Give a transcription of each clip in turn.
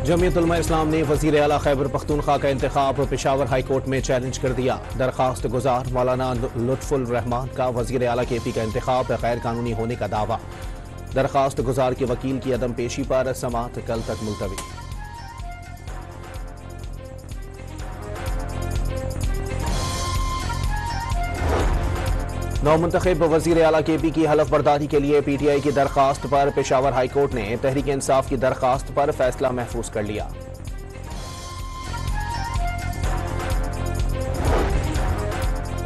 जमीयत उलमा इस्लाम ने वज़ीर आला खैबर पख्तूनख्वा का इंतखाब पेशावर हाई कोर्ट में चैलेंज कर दिया। दरखास्त गुजार मौलाना लुत्फुल रहमान का वज़ीर आला KP का इंतखाब गैर कानूनी होने का दावा। दरखास्त गुजार के वकील की अदम पेशी पर समाअत कल तक मुलतवी। नौमुंतखब वज़ीर आला KP की हलफ बर्दारी के लिए PTI की दरखास्त पर पेशावर हाई कोर्ट ने तहरीक इंसाफ की दरखास्त पर फैसला महफूज कर लिया।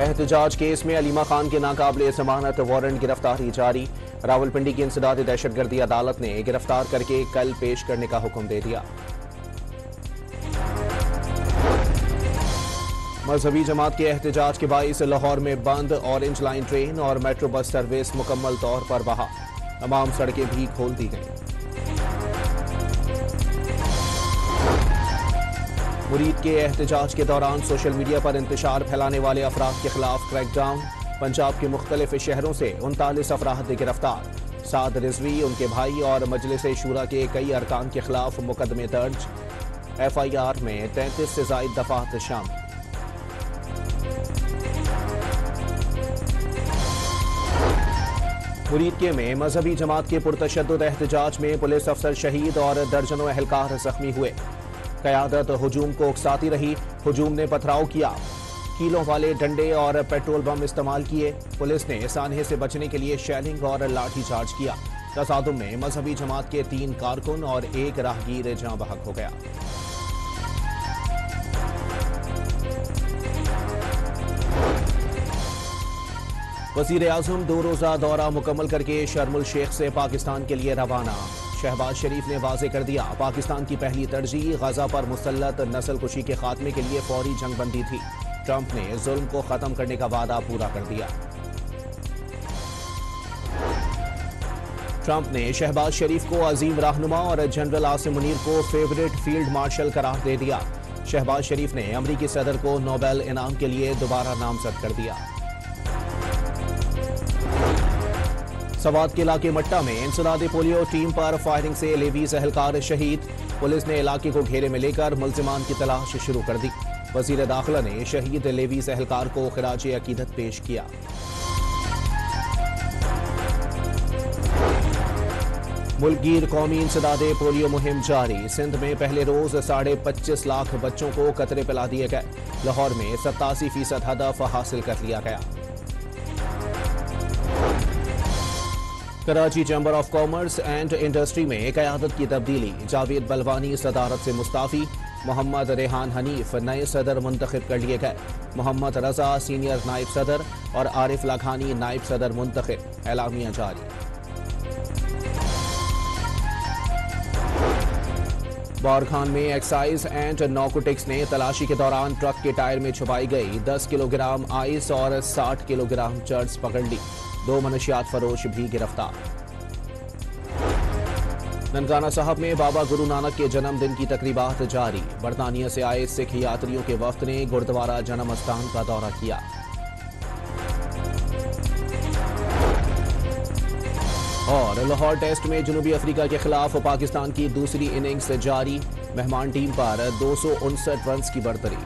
एहतजाज केस में अलीमा खान के नाकाबिले जमानत वारंट गिरफ्तारी जारी। रावलपिंडी की इंसदाद दहशतगर्दी अदालत ने गिरफ्तार करके कल पेश करने का हुक्म दे दिया। मजहबी जमात के एहतजाज के बाइस लाहौर में बंद ऑरेंज लाइन ट्रेन और मेट्रो बस सर्विस मुकम्मल तौर पर बहाल। तमाम सड़कें भी खोल दी गईं। मुरीद के एहतजाज के दौरान सोशल मीडिया पर इंतशार फैलाने वाले अफराद के खिलाफ क्रैकडाउन। पंजाब के मुख्तलिफ शहरों से 39 अफराद गिरफ्तार। साद रिजवी, उनके भाई और मजलिस शूरा के कई अरकान के खिलाफ मुकदमे दर्ज। FIR में 33 से जायद दफात शामिल। मुरीद के में मजहबी जमात के पुरतशद्दुद एहतजाज में पुलिस अफसर शहीद और दर्जनों एहलकार जख्मी हुए। क़यादत हुजूम को उकसाती रही। हुजूम ने पथराव किया, कीलों वाले डंडे और पेट्रोल बम इस्तेमाल किए। पुलिस ने सानहे से बचने के लिए शेलिंग और लाठीचार्ज किया। तसादुम में मजहबी जमात के 3 कारकुन और 1 राहगीर जाँ बहक हो गया। वज़ीर आज़म 2 रोज़ा दौरा मुकम्मल करके शर्मुल शेख से पाकिस्तान के लिए रवाना। शहबाज शरीफ ने वाज़े कर दिया, पाकिस्तान की पहली तरजीह गजा पर मुसल्लत नस्ल कुशी के खात्मे के लिए फौरी जंगबंदी थी। ट्रंप ने जुल्म को खत्म करने का वादा पूरा कर दिया। ट्रंप ने शहबाज शरीफ को अजीम रहनुमा और जनरल आसिम मुनीर को फेवरेट फील्ड मार्शल करार दे दिया। शहबाज शरीफ ने अमरीकी सदर को नोबेल इनाम के लिए दोबारा नामजद कर दिया। सवात के इलाके मट्टा में इंसदादे पोलियो टीम पर फायरिंग से लेवीज एहलकार शहीद। पुलिस ने इलाके को घेरे में लेकर मुल्जिमान की तलाश शुरू कर दी। वज़ीर दाखिला ने शहीद लेवीज एहलकार को खिराज अकीदत पेश किया। मुल्कगीर कौमी इंसदादे पोलियो मुहिम जारी। सिंध में पहले रोज 25.5 लाख बच्चों को कतरे पिला दिए गए। लाहौर में 87% हदफ हासिल कर लिया गया। Karachi chamber of commerce and industry में क़यादत की तब्दीली। जावेद बलवानी सदारत से मुस्ताफ़ी। मोहम्मद रेहान हनीफ नए सदर मुंतखब कर लिए गए। मोहम्मद रजा सीनियर नायब सदर और आरिफ लाघानी नायब सदर मुंतखब। एलामिया जारी। बारखान में एक्साइज एंड नारकोटिक्स ने तलाशी के दौरान ट्रक के टायर में छुपाई गई 10 किलोग्राम आइस और 60 किलोग्राम चर्स पकड़ ली। 2 मनशियात फरोश भी गिरफ्तार। ननकाना साहब में बाबा गुरु नानक के जन्मदिन की तकरीबात जारी। बरतानिया से आए सिख यात्रियों के वफ्द ने गुरुद्वारा जन्म स्थान का दौरा किया। और लाहौर टेस्ट में जनूबी अफ्रीका के खिलाफ पाकिस्तान की दूसरी इनिंग्स जारी। मेहमान टीम पर 259 रन की बढ़तरी।